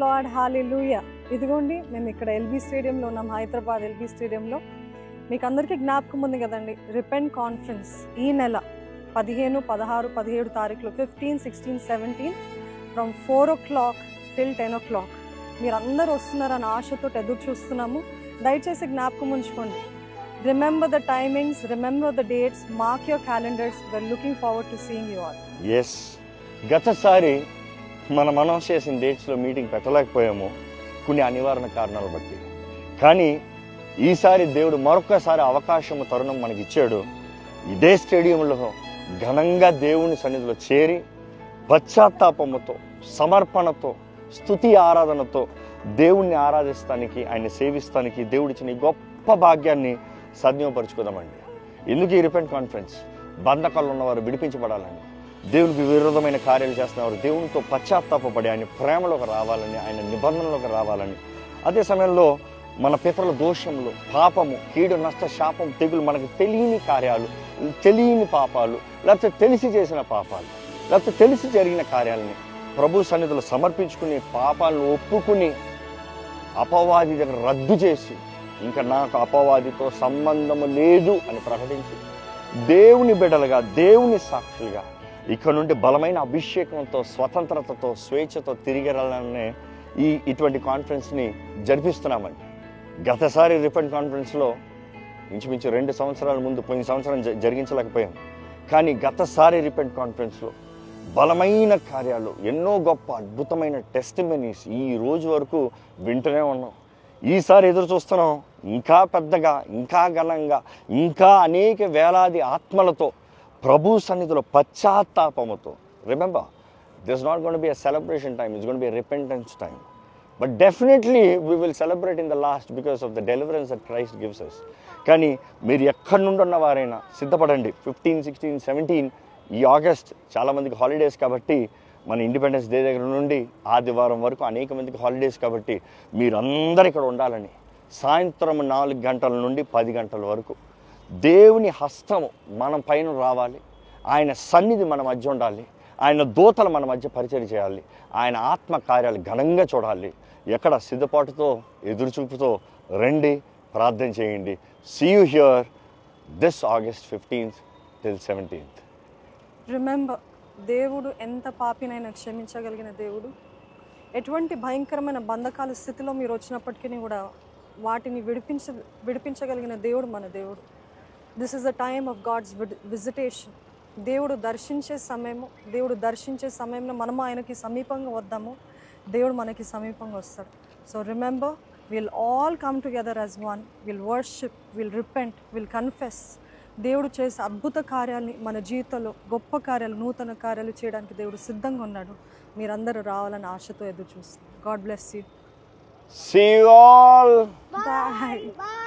Lord, హల్లెలూయా. ఇదిగోండి మేము ఇక్కడ ఎల్బీ స్టేడియంలో ఉన్నాం, హైదరాబాద్ ఎల్బీ స్టేడియంలో. మీకు అందరికీ జ్ఞాపకం ఉంది కదండి, రిపెంట్ కాన్ఫరెన్స్ ఈ నెల 15, 16, 17 తారీఖులో 15, 16, 17 ఫ్రమ్ 4 o'clock till 10 o'clock. మీరందరూ వస్తున్నారని ఆశతో ఎదురు చూస్తున్నాము. దయచేసి జ్ఞాపకం ఉంచుకోండి. Remember the timings, remember the dates, mark your calendars. We're looking forward to seeing you all. Yes, గతసారి మనం అనౌన్స్ చేసిన డేట్స్లో మీటింగ్ పెట్టలేకపోయాము కొన్ని అనివారణ కారణాలు బట్టి. కానీ ఈసారి దేవుడు మరొకసారి అవకాశం, తరుణం మనకి ఇచ్చాడు. ఇదే స్టేడియంలో ఘనంగా దేవుని సన్నిధిలో చేరి పశ్చాత్తాపముతో, సమర్పణతో, స్తుతి ఆరాధనతో దేవుణ్ణి ఆరాధిస్తానికి, ఆయన సేవిస్తానికి దేవుడిచ్చిన గొప్ప భాగ్యాన్ని సద్వినియోగపరుచుకుందామండి. ఎందుకు ఈ రిపెంట్ కాన్ఫరెన్స్? బంధకాలు ఉన్నవారు విడిపించబడాలని, దేవునికి విరోధమైన కార్యాలు చేస్తున్నవారు దేవునితో పశ్చాత్తాపడి ఆయన ప్రేమలోకి రావాలని, ఆయన నిబంధనలోకి రావాలని, అదే సమయంలో మన పితరుల దోషములు, పాపము, కీడు, నష్ట, శాపం, తెగులు, మనకు తెలియని కార్యాలు, తెలియని పాపాలు, లేకపోతే తెలిసి చేసిన పాపాలు, లేకపోతే తెలిసి జరిగిన కార్యాలని ప్రభు సన్నిధిలో సమర్పించుకుని, పాపాలను ఒప్పుకుని, అపవాది దగ్గర రద్దు చేసి, ఇంకా నాకు అపవాదితో సంబంధము లేదు అని ప్రకటించి, దేవుని బిడ్డలుగా, దేవుని సాక్షులుగా ఇక్కడ నుండి బలమైన అభిషేకంతో, స్వతంత్రతతో, స్వేచ్ఛతో తిరిగెళ్ళాలనే ఇటువంటి కాన్ఫరెన్స్ని జరిపిస్తున్నామండి. గతసారి రిపెంట్ కాన్ఫరెన్స్లో ఇంచుమించు 2 సంవత్సరాల ముందు, పోయిన సంవత్సరం జరిగించలేకపోయాం. కానీ గతసారి రిపెంట్ కాన్ఫరెన్స్లో బలమైన కార్యాలు, ఎన్నో గొప్ప అద్భుతమైన టెస్టిమనీస్ ఈ రోజు వరకు వింటూనే ఉన్నాం. ఈసారి ఎదురు చూస్తున్నాం, ఇంకా పెద్దగా, ఇంకా ఘనంగా, ఇంకా అనేక వేలాది ఆత్మలతో ప్రభు సన్నిధిలో పశ్చాత్తాపముతో. Remember, this not going to be a celebration time, it's going to be a repentance time. But definitely we will celebrate in the last because of the deliverance that Christ gives us. కానీ మీరు ఎక్కడి నుండి ఉన్న వారైనా సిద్ధపడండి. 15, 16, 17 ఈ August చాలామందికి holidays కాబట్టి, మన ఇండిపెండెన్స్ డే దగ్గర నుండి ఆదివారం వరకు అనేక మందికి హాలిడేస్ కాబట్టి మీరందరూ ఇక్కడ ఉండాలని, సాయంత్రం 4 గంటల నుండి 10 గంటల వరకు దేవుని హస్తము మన పైన రావాలి, ఆయన సన్నిధి మన మధ్య ఉండాలి, ఆయన దూతలు మన మధ్య పరిచయం చేయాలి, ఆయన ఆత్మ కార్యాలు ఘనంగా చూడాలి. ఎక్కడ సిద్ధపాటుతో, ఎదురుచూపుతో రండి, ప్రార్థన చేయండి. See you here this August 15th till 17th. Remember, దేవుడు ఎంత పాపినైనా క్షమించగలిగిన దేవుడు. ఎటువంటి భయంకరమైన బంధకాల స్థితిలో మీరు వచ్చినప్పటికీ కూడా వాటిని విడిపించగలిగిన దేవుడు మన దేవుడు. This is the time of God's visitation. దేవుడు దర్శించే సమయంలో మనము ఆయనకి సమీపంగా వద్దాము, దేవుడు మనకి సమీపంగా వస్తాడు. So remember, will all come together as one, will worship, will repent, will confess. దేవుడు చేసే అద్భుత కార్యాలని మన జీవితంలో, గొప్ప కార్యాలు, నూతన కార్యాలు చేయడానికి దేవుడు సిద్ధంగా ఉన్నాడు. మీరందరూ రావాలని ఆశతో ఎదురు చూస్తాం. God bless you. See you all. Bye.